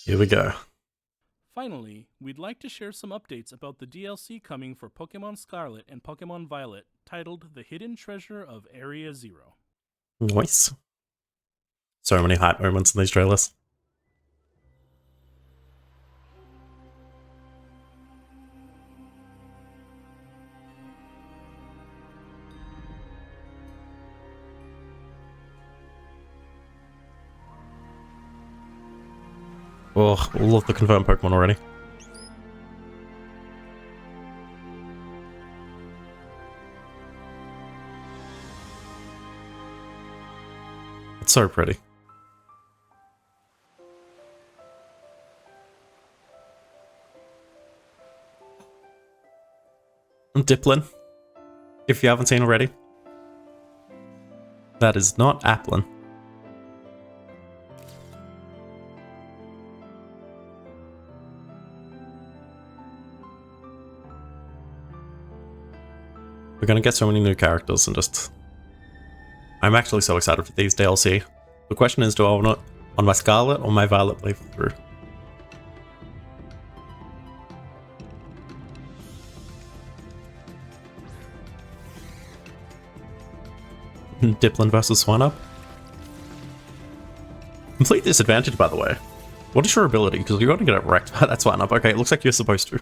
Here we go. Finally, we'd like to share some updates about the DLC coming for Pokemon Scarlet and Pokemon Violet, titled The Hidden Treasure of Area Zero. Nice. So many hype moments in these trailers. Oh, all of the confirmed Pokemon already. It's so pretty. And Diplin, if you haven't seen already. That is not Applin. We're gonna get so many new characters and just... I'm actually so excited for these DLC. The question is, do I want it on my Scarlet or my Violet playthrough? Diplin versus Swinub. Complete disadvantage, by the way. What is your ability? Because you're going to get it wrecked by that Swinub. Okay, it looks like you're supposed to.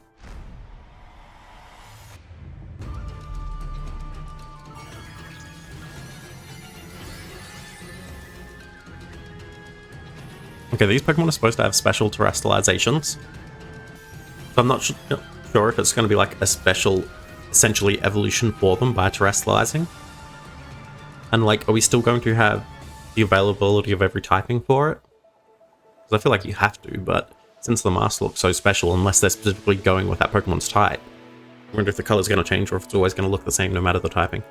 Okay, these Pokemon are supposed to have special terrestrializations. So I'm not sure if it's going to be like a special, essentially, evolution for them by terrestrializing. And like, are we still going to have the availability of every typing for it? Because I feel like you have to, but since the masks look so special, unless they're specifically going with that Pokemon's type, I wonder if the color's going to change or if it's always going to look the same no matter the typing.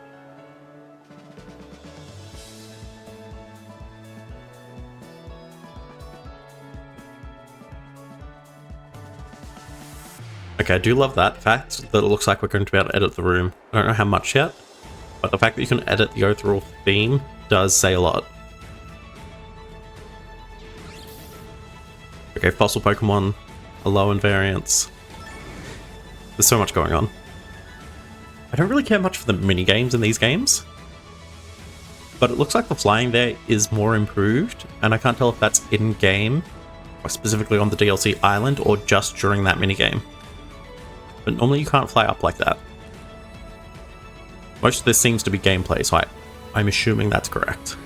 Okay, I do love that fact that it looks like we're going to be able to edit the room. I don't know how much yet, but the fact that you can edit the overall theme does say a lot. Okay, fossil Pokemon, a low in variance. There's so much going on. I don't really care much for the mini games in these games, but it looks like the flying there is more improved, and I can't tell if that's in-game, or specifically on the DLC island, or just during that minigame. But normally you can't fly up like that. Most of this seems to be gameplay, so I'm assuming that's correct.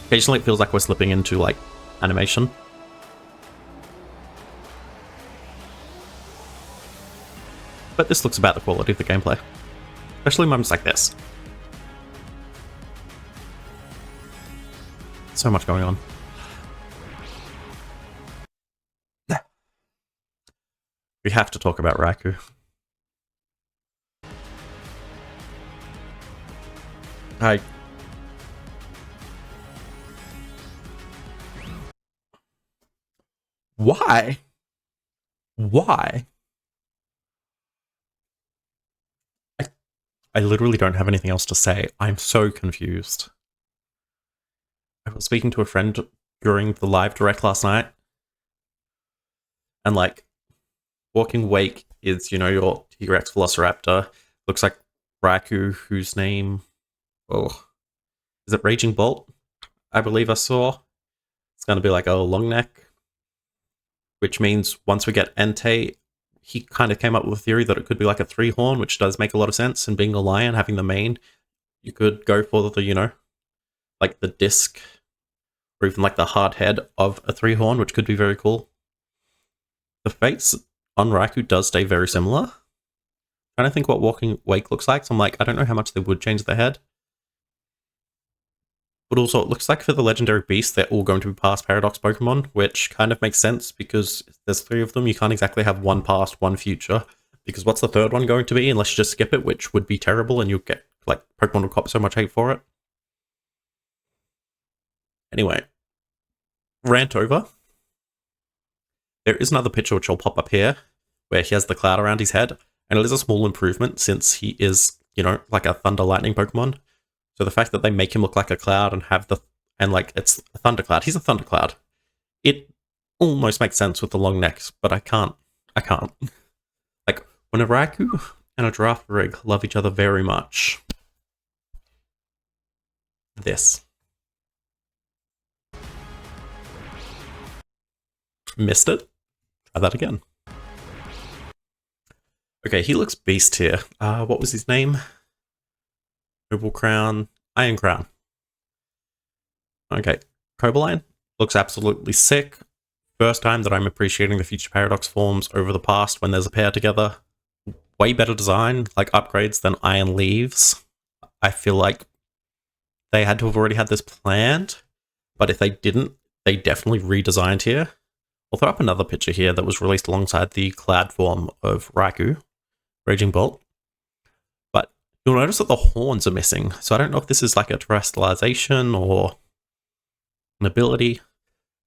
Occasionally it feels like we're slipping into, like, animation. But this looks about the quality of the gameplay. Especially moments like this. So much going on. We have to talk about Raikou. Why? Why? I literally don't have anything else to say. I'm so confused. I was speaking to a friend during the live direct last night, and like, Walking Wake is, you know, your T-Rex Velociraptor. Looks like Raikou, whose name... Oh. Is it Raging Bolt? I believe I saw. It's going to be like a long neck. Which means once we get Entei, he kind of came up with a theory that it could be like a 3-horn, which does make a lot of sense. And being a lion, having the mane, you could go for the, you know, like the disc, or even like the hard head of a 3-horn, which could be very cool. The face on Raikou does stay very similar. I don't think what Walking Wake looks like, so I'm like, I don't know how much they would change the head. But also, it looks like for the legendary beasts, they're all going to be past Paradox Pokemon, which kind of makes sense because there's 3 of them. You can't exactly have one past, one future. Because what's the third one going to be, unless you just skip it, which would be terrible, and you'll get, like, Pokemon will cop so much hate for it. Anyway, rant over. There is another picture which will pop up here, where he has the cloud around his head, and it is a small improvement since he is, you know, like a Thunder Lightning Pokemon. So the fact that they make him look like a cloud and have the... and like, it's a Thundercloud. He's a Thundercloud. It almost makes sense with the long necks, but I can't. I can't. Like, when a Raikou and a Giraffe Rig love each other very much. This. Missed it. Try that again. Okay, he looks beast here. What was his name? Noble Crown. Iron Crown. Okay, Cobaline looks absolutely sick. First time that I'm appreciating the Future Paradox forms over the past when there's a pair together. Way better design, like upgrades, than Iron Leaves. I feel like they had to have already had this planned, but if they didn't, they definitely redesigned here. I'll throw up another picture here that was released alongside the Cloud form of Raikou, Raging Bolt. But you'll notice that the horns are missing, so I don't know if this is like a terrestrialization or an ability,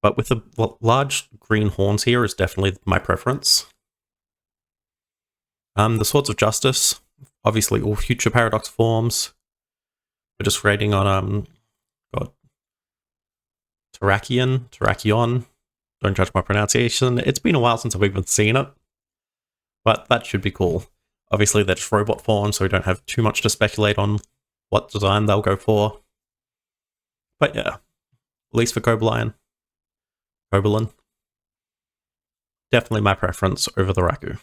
but with the large green horns here is definitely my preference. The Swords of Justice, obviously all Future Paradox forms. We're just rating on, Terrakion. Don't judge my pronunciation. It's been a while since I've even seen it, but that should be cool. Obviously, they're just robot forms, so we don't have too much to speculate on what design they'll go for. But yeah, at least for Cobaline, definitely my preference over the Raikou.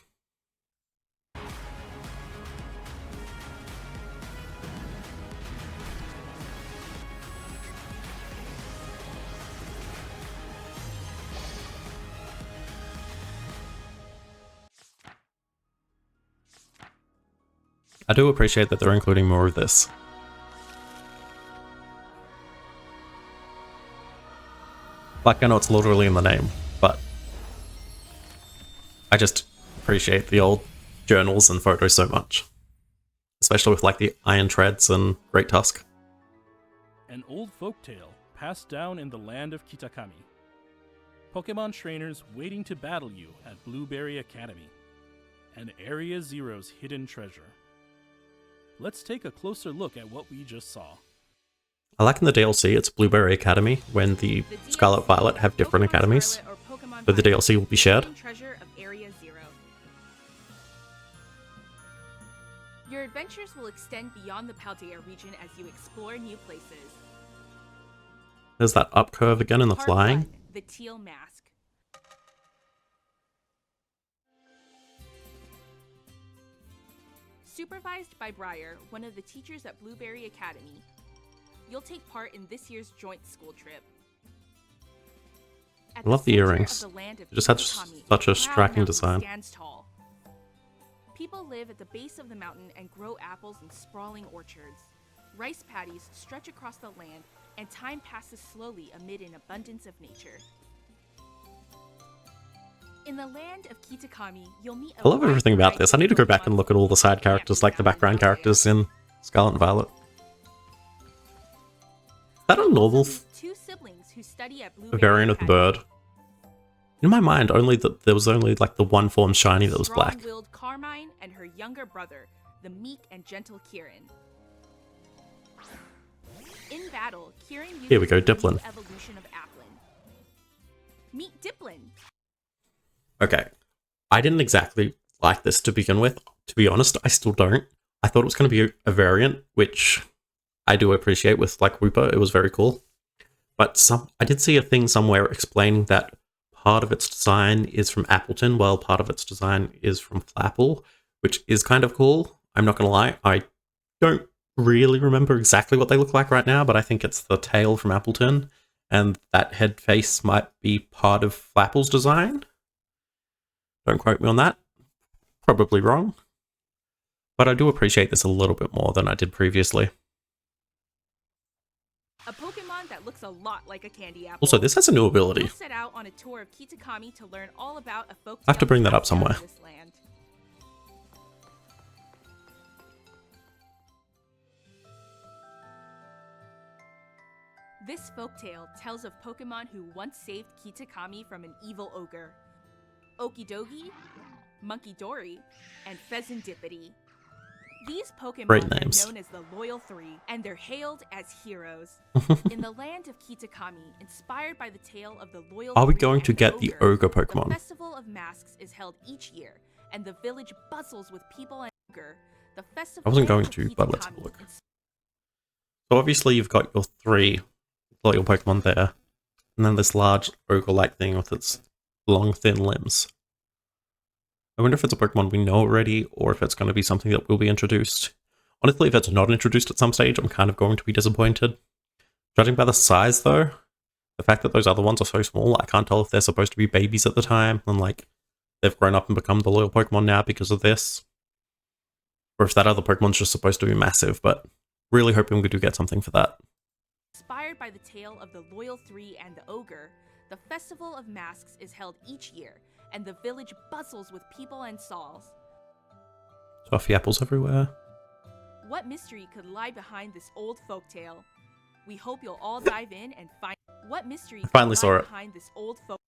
I do appreciate that they're including more of this. Like, I know it's literally in the name, but I just appreciate the old journals and photos so much. Especially with, like, the Iron Treads and Great Tusk. An old folktale passed down in the land of Kitakami. Pokemon trainers waiting to battle you at Blueberry Academy. And Area Zero's hidden treasure. Let's take a closer look at what we just saw. I like in the DLC it's Blueberry Academy when the Scarlet Violet have different academies, so the DLC will be shared. Your adventures will extend beyond the Paldea region as you explore new places. There's that up curve again in the Part flying. 1, the Teal Mask. Supervised by Briar, one of the teachers at Blueberry Academy, you'll take part in this year's joint school trip. I love the earrings. It just had such a striking design. Tall. People live at the base of the mountain and grow apples in sprawling orchards. Rice paddies stretch across the land, and time passes slowly amid an abundance of nature. In the land of Kitakami, you'll meet I love everything about this. I need to go back and look at all the side characters, like the background characters in Scarlet and Violet. Is that a normal two siblings who study at variant of the bird? In my mind, there was only like the one form shiny that was black. Strong-willed Carmine and her younger brother, the meek and gentle Kieran. In battle, Kieran uses Here we go, the new Diplin. evolution of Applin. Meet Diplin. Okay, I didn't exactly like this to begin with. To be honest, I still don't. I thought it was going to be a variant, which I do appreciate with like Wooper. It was very cool. But I did see a thing somewhere explaining that part of its design is from Appleton, while part of its design is from Flapple, which is kind of cool. I'm not going to lie, I don't really remember exactly what they look like right now, but I think it's the tail from Appleton, and that head face might be part of Flapple's design. Don't quote me on that. Probably wrong. But I do appreciate this a little bit more than I did previously. A Pokemon that looks a lot like a candy apple. Also, this has a new ability. We'll set out on a tour of Kitakami to learn all about a folktale. I have to bring that up somewhere. This land. This folktale tells of Pokemon who once saved Kitakami from an evil ogre. Okidogi, Monkey Dory, and Pheasantipity. These Pokemon Great are names. known as the Loyal Three, and they're hailed as heroes. In the land of Kitakami, inspired by the tale of the Loyal Are we Three going and to get the ogre Pokemon? The Festival of Masks is held each year, and the village bustles with people and ogre. The festival I wasn't going of to, but let's have a Kitakami look. So obviously you've got your 3 loyal Pokemon there, and then this large ogre-like thing with its long, thin limbs. I wonder if it's a Pokemon we know already, or if it's going to be something that will be introduced. Honestly, if it's not introduced at some stage, I'm kind of going to be disappointed. Judging by the size, though, the fact that those other ones are so small, I can't tell if they're supposed to be babies at the time, and like, they've grown up and become the loyal Pokemon now because of this. Or if that other Pokemon's just supposed to be massive, but really hoping we do get something for that. Inspired by the tale of the Loyal Three and the ogre, the Festival of Masks is held each year, and the village bustles with people and stalls. Toffee apples everywhere. What mystery could lie behind this old folktale? We hope you'll all dive in and find what mystery could finally lie saw it. behind this old folk.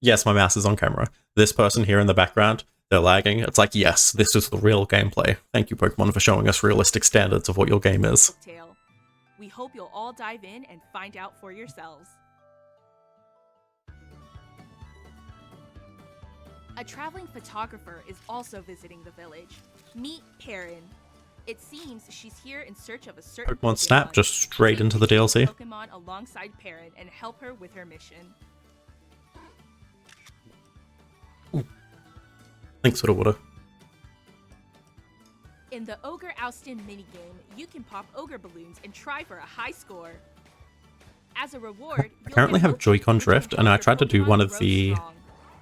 Yes, my mouse is on camera. This person here in the background, they're lagging. It's like, yes, this is the real gameplay. Thank you, Pokemon, for showing us realistic standards of what your game is. Folktale. We hope you'll all dive in and find out for yourselves. A traveling photographer is also visiting the village. Meet Perrin. It seems she's here in search of a certain Pokemon Snap just straight into the DLC. Pokemon alongside Perrin and help her with her mission. Thanks for the water. In the Ogre Oustin minigame, you can pop ogre balloons and try for a high score. As a reward, I currently have Joy-Con Drift, and I tried to do one of Grow the Strong.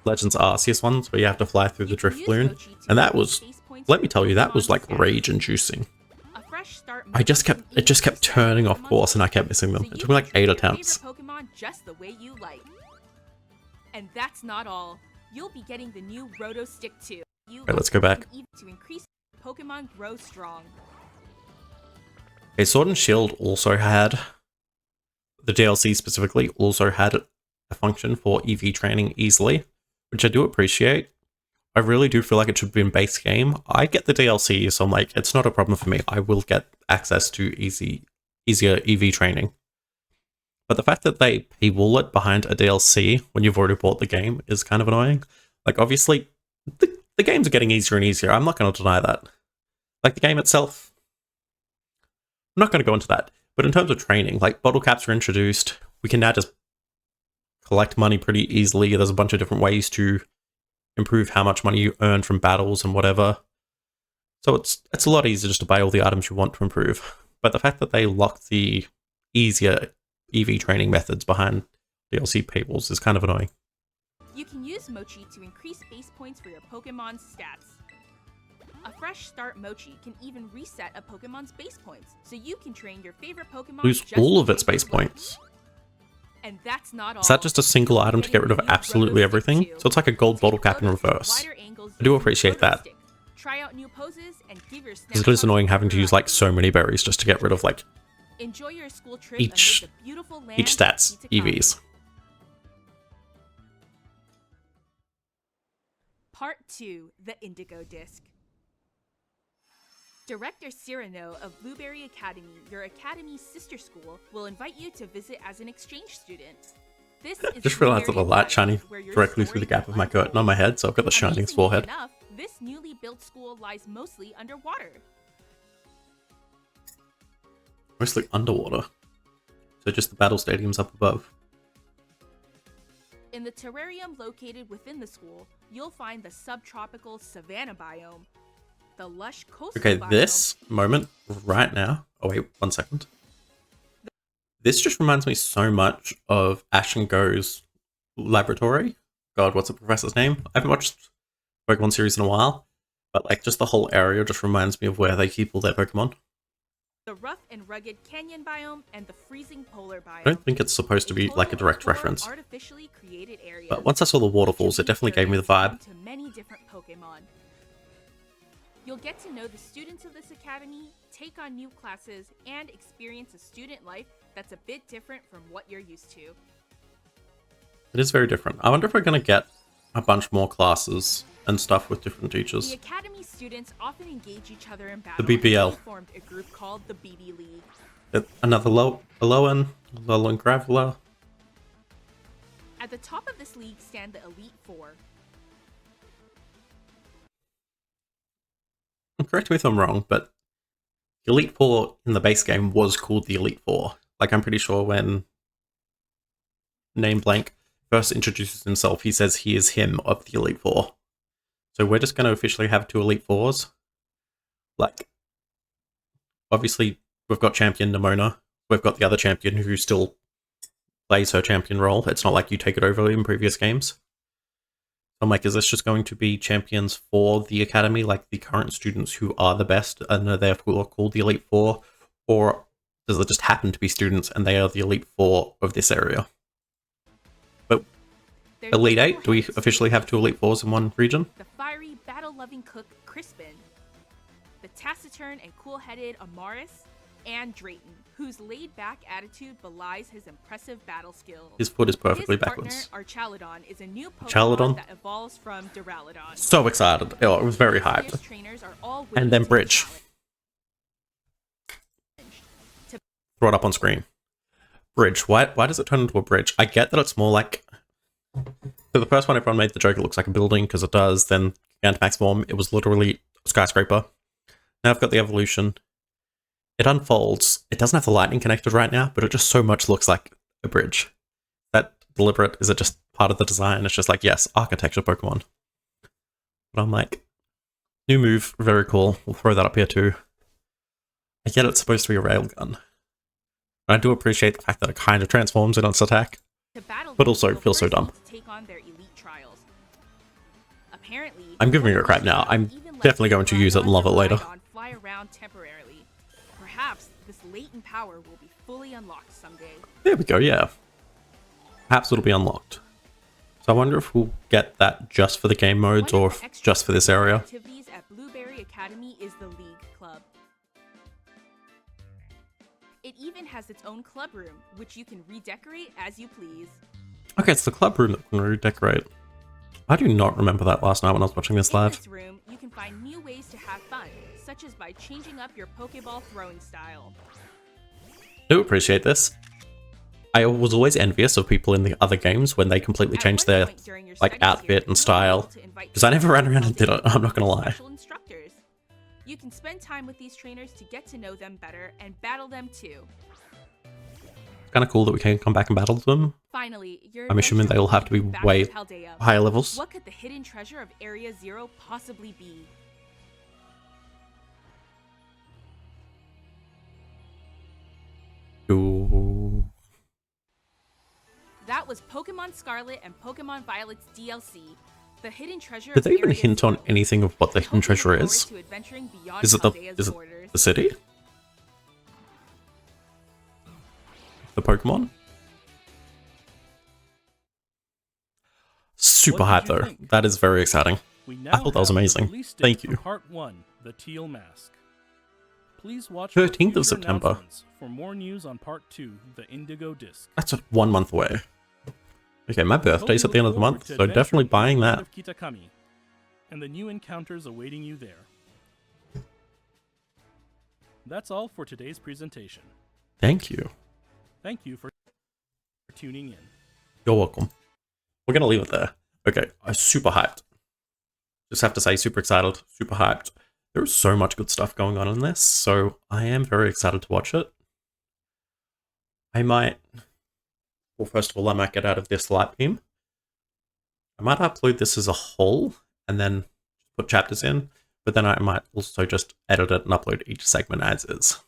Legends Arceus ones where you have to fly through the You can Drift use Balloon, Mochi to and that earn was, space points let for me tell you, that was Pokemon like stats. rage-inducing. A fresh start It just kept Mochi can turning off Pokemon course, and I kept points, missing them. so It you took me like can train 8 your attempts. favorite Pokemon just the way you like. And that's not all. You'll be getting the new Roto Stick 2. Okay, let's go back. To increase Pokemon Grow Strong. Okay, Sword and Shield also had, the DLC specifically, also had a function for EV training easily, which I do appreciate. I really do feel like it should be in base game. I get the DLC, so I'm like, it's not a problem for me. I will get access to easier EV training. But the fact that they paywall it behind a DLC when you've already bought the game is kind of annoying. Like, obviously, the games are getting easier and easier. I'm not going to deny that. Like, the game itself, I'm not going to go into that. But in terms of training, like, bottle caps are introduced. We can now just collect money pretty easily. There's a bunch of different ways to improve how much money you earn from battles and whatever. So it's a lot easier just to buy all the items you want to improve. But the fact that they lock the easier EV training methods behind DLC paywalls is kind of annoying. You can use Mochi to increase base points for your Pokemon's stats. A fresh start Mochi can even reset a Pokemon's base points, so you can train your favorite Pokemon. Lose just all the of way its you base like. points. And that's not all. Is that just a single You'll be item to get rid of getting the new absolutely Roto everything? Stick 2. So it's like a gold Take bottle cap in photos from reverse. wider angles I do using appreciate Roto that. Stick. Try out new poses and give your Because it is annoying having to use like so many berries just to get rid of like Enjoy your school trip each amid the beautiful land each of stats Kitakami. EVs. Part 2, the Indigo Disc. Director Cyrano of Blueberry Academy, your academy's sister school, will invite you to visit as an exchange student. This is Just realized that the Blueberry light Academy, shining where your directly story through the gap will of my unfold. curtain on my head, so I've got the shining Amazingly forehead. enough, this newly built school lies mostly underwater. Mostly underwater. So just the battle stadiums up above. In the terrarium located within the school, you'll find the subtropical savanna biome, the lush coastal Okay, biome, this moment right now. Oh wait, 1 second. This just reminds me so much of Ash and Go's laboratory. God, what's the professor's name? I haven't watched Pokemon series in a while, but like just the whole area just reminds me of where they keep all their Pokemon. the rough and rugged canyon biome, and the freezing polar biome. I don't think it's supposed to be In like a total, direct 4 reference, artificially created areas. but once I saw the waterfalls, it definitely gave me the vibe. To many different Pokemon. You'll get to know the students of this academy, take on new classes, and experience a student life that's a bit different from what you're used to. It is very different. I wonder if we're going to get a bunch more classes and stuff with different teachers. The academy's students often engage each other in battle. BBL. And they formed a group called the BB League. Another Lowen Graveler. At the top of this league stand the Elite Four. Correct me if I'm wrong, but the Elite Four in the base game was called the Elite Four. Like, I'm pretty sure when Name Blank first introduces himself, he says he is him of the Elite Four. So we're just going to officially have 2 Elite Fours. Like, obviously, we've got Champion Nimona. We've got the other champion who still plays her champion role. It's not like you take it over in previous games. I'm like, is this just going to be champions for the academy, like the current students who are the best and are therefore called the Elite Four? Or does it just happen to be students and they are the Elite Four of this area? But Elite 8, do we officially have 2 Elite Fours in one region? The fiery, battle-loving cook Crispin, the taciturn and cool-headed Amaris, and Drayton, whose laid-back attitude belies his impressive battle skills. His foot is perfectly his backwards. Partner, Archaludon, is a new Archaludon? Pokemon that evolves from Duraludon. So excited. Oh, I was very hyped. Trainers are all And then waiting to Bridge. Throw it up on screen. Bridge. Why does it turn into a bridge? I get that it's more like... So the first one, everyone made the joke it looks like a building, because it does. Then Gigantamax form, it was literally a skyscraper. Now I've got the evolution. It unfolds. It doesn't have the lightning connected right now, but it just so much looks like a bridge. Is that deliberate? Is it just part of the design? It's just like, yes, architecture Pokemon. But I'm like, new move, very cool. We'll throw that up here too. I get it's supposed to be a railgun. I do appreciate the fact that it kind of transforms in its attack, but also feels so dumb. To take on their elite trials. Apparently, I'm giving it a crap now. I'm definitely going to use it and love it later. Fly around temporarily. Perhaps this latent power will be fully unlocked someday. There we go, yeah. Perhaps it'll be unlocked. So I wonder if we'll get that just for the game modes or just for this area. Activities at Blueberry Academy is the League Club. It even has its own club room, which you can redecorate as you please. Okay, it's the club room that we can redecorate. I do not remember that last night when I was watching this live. In this room, you can find new ways to have fun, such as by changing up your Pokeball throwing style. I do appreciate this. I was always envious of people in the other games when they completely changed their like outfit and style, because I never ran around and did it, I'm not gonna lie. Instructors. You can spend time with these trainers to get to know them better and battle them too. Kind of cool that we can come back and battle them. Finally, I'm assuming they'll have to be way higher levels. What could the hidden treasure of Area Zero possibly be? Ooh. That was Pokemon Scarlet and Pokemon Violet's DLC. The hidden treasure. Did they even Area hint on Zero. anything of what the hidden treasure is? Is it the the city? The Pokemon? Super hype though. Think? That is very exciting. We I thought that was have the amazing. release date Thank for you. Part 1, the Teal Mask. Please watch 13th of future September. announcements for more news on Part 2, the Indigo Disc. That's 1 month away. Okay, my birthday's at the end of the month, so definitely buying that. Of Kitakami, and the new encounters awaiting you there. That's all for today's presentation. Thank you. Thank you for tuning in. You're welcome. We're gonna leave it there. Okay, I'm super hyped. Just have to say, super excited, super hyped. There's so much good stuff going on in this, so I am very excited to watch it. I might... Well, first of all, I might get out of this light beam. I might upload this as a whole, and then put chapters in, but then I might also just edit it and upload each segment as is.